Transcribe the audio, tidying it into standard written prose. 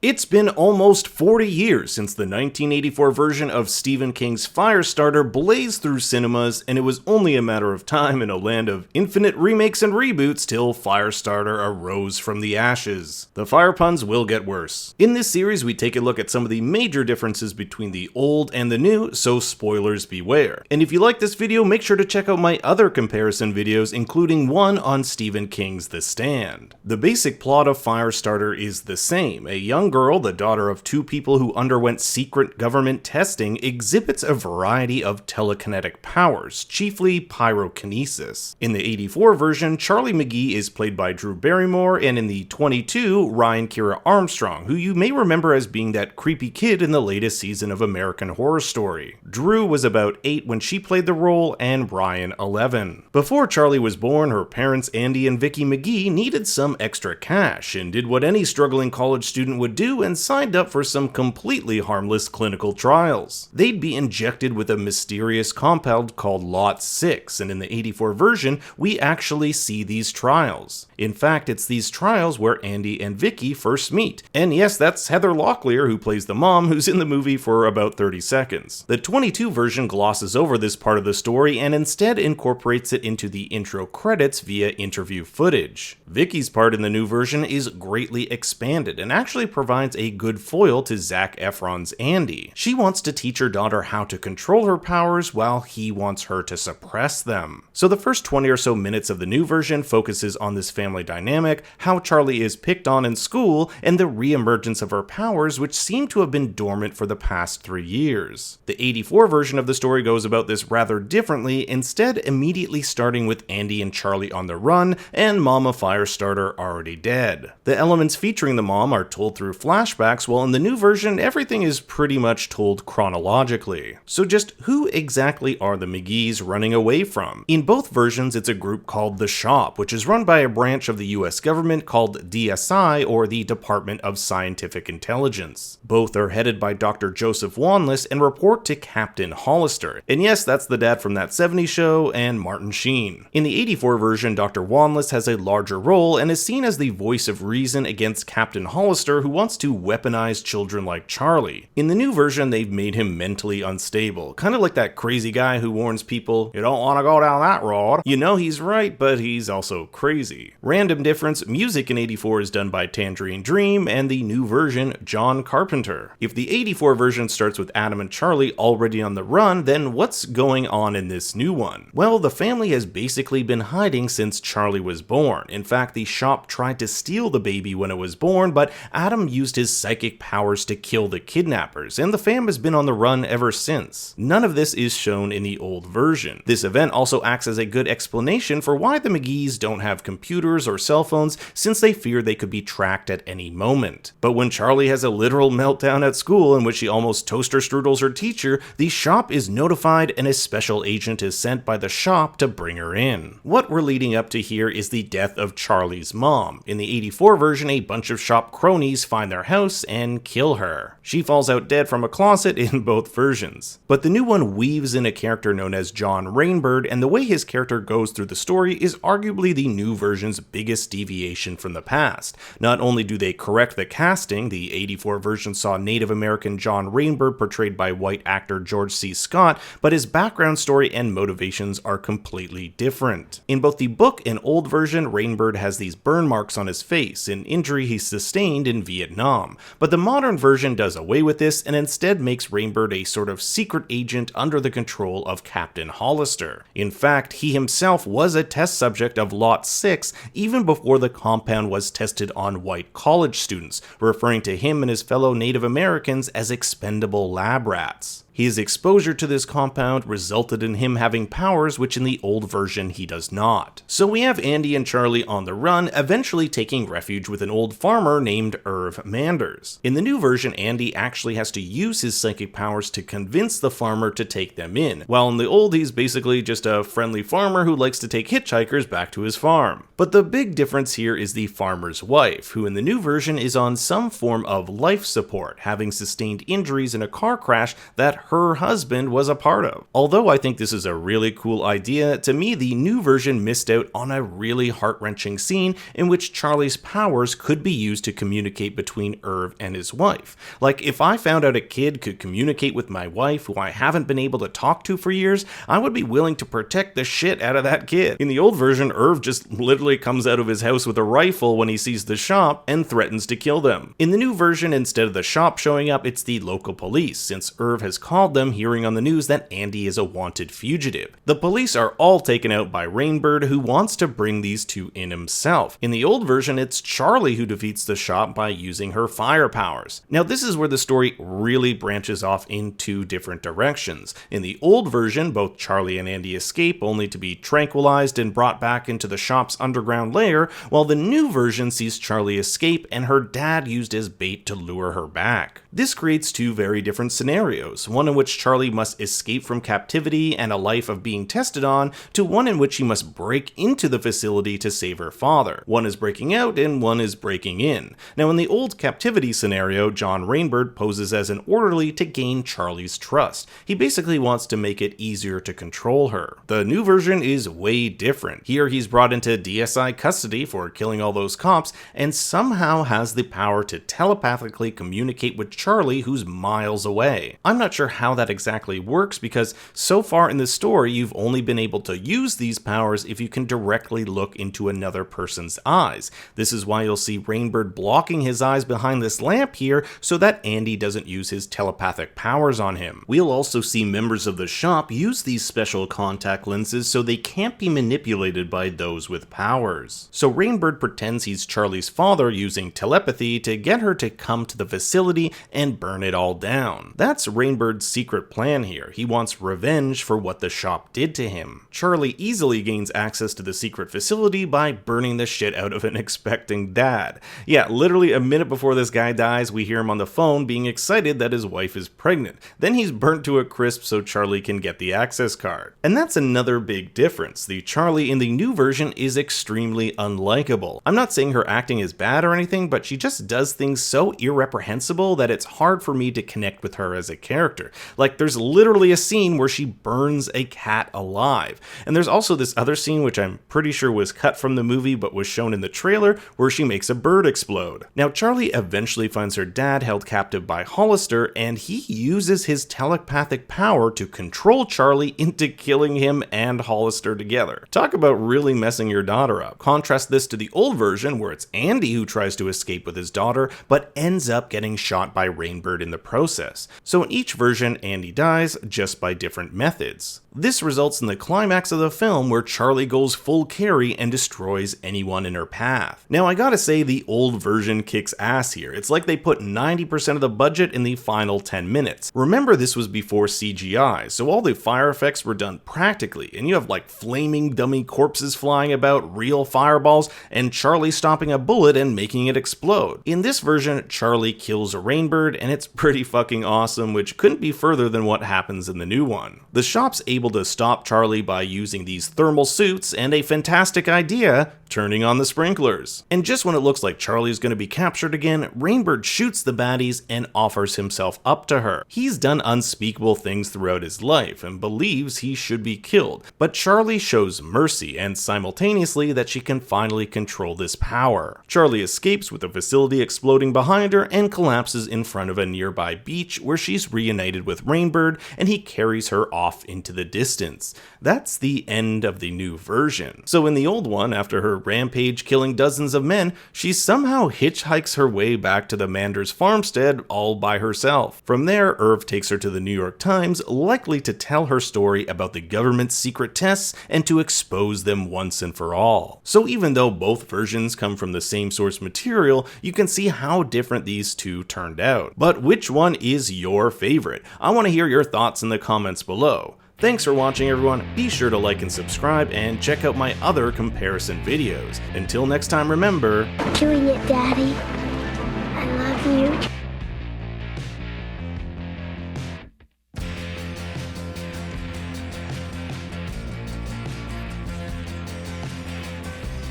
It's been almost 40 years since the 1984 version of Stephen King's Firestarter blazed through cinemas, and it was only a matter of time in a land of infinite remakes and reboots till Firestarter arose from the ashes. The fire puns will get worse. In this series, we take a look at some of the major differences between the old and the new, so spoilers beware. And if you like this video, make sure to check out my other comparison videos, including one on Stephen King's The Stand. The basic plot of Firestarter is the same. A young girl, the daughter of two people who underwent secret government testing, exhibits a variety of telekinetic powers, chiefly pyrokinesis. In the 84 version, Charlie McGee is played by Drew Barrymore, and in the 22, Ryan Kira Armstrong, who you may remember as being that creepy kid in the latest season of American Horror Story. Drew was about 8 when she played the role, and Ryan 11. Before Charlie was born, her parents Andy and Vicky McGee needed some extra cash, and did what any struggling college student would do and signed up for some completely harmless clinical trials. They'd be injected with a mysterious compound called Lot 6, and in the 84 version, we actually see these trials. In fact, it's these trials where Andy and Vicky first meet. And yes, that's Heather Locklear, who plays the mom, who's in the movie for about 30 seconds. The 22 version glosses over this part of the story and instead incorporates it into the intro credits via interview footage. Vicky's part in the new version is greatly expanded and actually provides a good foil to Zac Efron's Andy. She wants to teach her daughter how to control her powers while he wants her to suppress them. So the first 20 or so minutes of the new version focuses on this family dynamic, how Charlie is picked on in school, and the re-emergence of her powers, which seem to have been dormant for the past 3 years. The 84 version of the story goes about this rather differently, instead immediately starting with Andy and Charlie on the run and Mama Firestarter already dead. The elements featuring the mom are told through flashbacks, while in the new version, everything is pretty much told chronologically. So just who exactly are the McGees running away from? In both versions, it's a group called The Shop, which is run by a branch of the US government called DSI, or the Department of Scientific Intelligence. Both are headed by Dr. Joseph Wanless and report to Captain Hollister. And yes, that's the dad from That 70s Show and Martin Sheen. In the 84 version, Dr. Wanless has a larger role and is seen as the voice of reason against Captain Hollister, who wants to weaponize children like Charlie. In the new version, they've made him mentally unstable, kind of like that crazy guy who warns people, "You don't want to go down that road." You know he's right, but he's also crazy. Random difference, music in 84 is done by Tangerine Dream, and the new version, John Carpenter. If the 84 version starts with Adam and Charlie already on the run, then what's going on in this new one? Well, the family has basically been hiding since Charlie was born. In fact, the shop tried to steal the baby when it was born, but Adam used his psychic powers to kill the kidnappers, and the fam has been on the run ever since. None of this is shown in the old version. This event also acts as a good explanation for why the McGees don't have computers or cell phones, since they fear they could be tracked at any moment. But when Charlie has a literal meltdown at school in which she almost toaster strudels her teacher, the shop is notified and a special agent is sent by the shop to bring her in. What we're leading up to here is the death of Charlie's mom. In the 84 version, a bunch of shop cronies find their house and kill her. She falls out dead from a closet in both versions. But the new one weaves in a character known as John Rainbird, and the way his character goes through the story is arguably the new version's biggest deviation from the past. Not only do they correct the casting, the 84 version saw Native American John Rainbird portrayed by white actor George C. Scott, but his background story and motivations are completely different. In both the book and old version, Rainbird has these burn marks on his face, an injury he sustained in Vietnam. But the modern version does away with this and instead makes Rainbird a sort of secret agent under the control of Captain Hollister. In fact, he himself was a test subject of Lot 6 even before the compound was tested on white college students, referring to him and his fellow Native Americans as expendable lab rats. His exposure to this compound resulted in him having powers which in the old version he does not. So we have Andy and Charlie on the run, eventually taking refuge with an old farmer named Irv Manders. In the new version, Andy actually has to use his psychic powers to convince the farmer to take them in, while in the old he's basically just a friendly farmer who likes to take hitchhikers back to his farm. But the big difference here is the farmer's wife, who in the new version is on some form of life support, having sustained injuries in a car crash that her husband was a part of. Although I think this is a really cool idea, to me the new version missed out on a really heart-wrenching scene in which Charlie's powers could be used to communicate between Irv and his wife. Like, if I found out a kid could communicate with my wife who I haven't been able to talk to for years, I would be willing to protect the shit out of that kid. In the old version, Irv just literally comes out of his house with a rifle when he sees the shop and threatens to kill them. In the new version, instead of the shop showing up, it's the local police, since Irv has called them, hearing on the news that Andy is a wanted fugitive. The police are all taken out by Rainbird, who wants to bring these two in himself. In the old version, it's Charlie who defeats the shop by using her fire powers. Now, this is where the story really branches off in two different directions. In the old version, both Charlie and Andy escape, only to be tranquilized and brought back into the shop's underground lair, while the new version sees Charlie escape and her dad used as bait to lure her back. This creates two very different scenarios, one in which Charlie must escape from captivity and a life of being tested on, to one in which she must break into the facility to save her father. One is breaking out and one is breaking in. Now, in the old captivity scenario, John Rainbird poses as an orderly to gain Charlie's trust. He basically wants to make it easier to control her. The new version is way different. Here he's brought into DSI custody for killing all those cops and somehow has the power to telepathically communicate with Charlie, who's miles away. I'm not sure how that exactly works, because so far in the story you've only been able to use these powers if you can directly look into another person's eyes. This is why you'll see Rainbird blocking his eyes behind this lamp here so that Andy doesn't use his telepathic powers on him. We'll also see members of the shop use these special contact lenses so they can't be manipulated by those with powers. So Rainbird pretends he's Charlie's father using telepathy to get her to come to the facility and burn it all down. That's Rainbird's secret plan here. He wants revenge for what the shop did to him. Charlie easily gains access to the secret facility by burning the shit out of an expecting dad. Yeah, literally a minute before this guy dies, we hear him on the phone being excited that his wife is pregnant. Then he's burnt to a crisp so Charlie can get the access card. And that's another big difference. The Charlie in the new version is extremely unlikable. I'm not saying her acting is bad or anything, but she just does things so irreprehensible that it's hard for me to connect with her as a character. Like, there's literally a scene where she burns a cat alive. And there's also this other scene which I'm pretty sure was cut from the movie but was shown in the trailer where she makes a bird explode. Now, Charlie eventually finds her dad held captive by Hollister, and he uses his telepathic power to control Charlie into killing him and Hollister together. Talk about really messing your daughter up. Contrast this to the old version where it's Andy who tries to escape with his daughter but ends up getting shot by Rainbird in the process. So in each version, Andy dies, just by different methods. This results in the climax of the film where Charlie goes full Carrie and destroys anyone in her path. Now, I gotta say, the old version kicks ass here. It's like they put 90% of the budget in the final 10 minutes. Remember, this was before CGI, so all the fire effects were done practically, and you have like flaming dummy corpses flying about, real fireballs, and Charlie stopping a bullet and making it explode. In this version, Charlie kills a Rainbird, and it's pretty fucking awesome, which couldn't be further than what happens in the new one. The shop's able to stop Charlie by using these thermal suits, and a fantastic idea, turning on the sprinklers. And just when it looks like Charlie's gonna be captured again, Rainbird shoots the baddies and offers himself up to her. He's done unspeakable things throughout his life and believes he should be killed, but Charlie shows mercy and simultaneously that she can finally control this power. Charlie escapes with the facility exploding behind her and collapses in front of a nearby beach where she's reunited with Rainbird, and he carries her off into the distance. That's the end of the new version. So in the old one, after her rampage killing dozens of men, she somehow hitchhikes her way back to the Manders farmstead all by herself. From there, Irv takes her to the New York Times, likely to tell her story about the government's secret tests and to expose them once and for all. So even though both versions come from the same source material, you can see how different these two turned out. But which one is your favorite? I want to hear your thoughts in the comments below. Thanks for watching, everyone. Be sure to like and subscribe and check out my other comparison videos. Until next time, remember... Doing it, Daddy.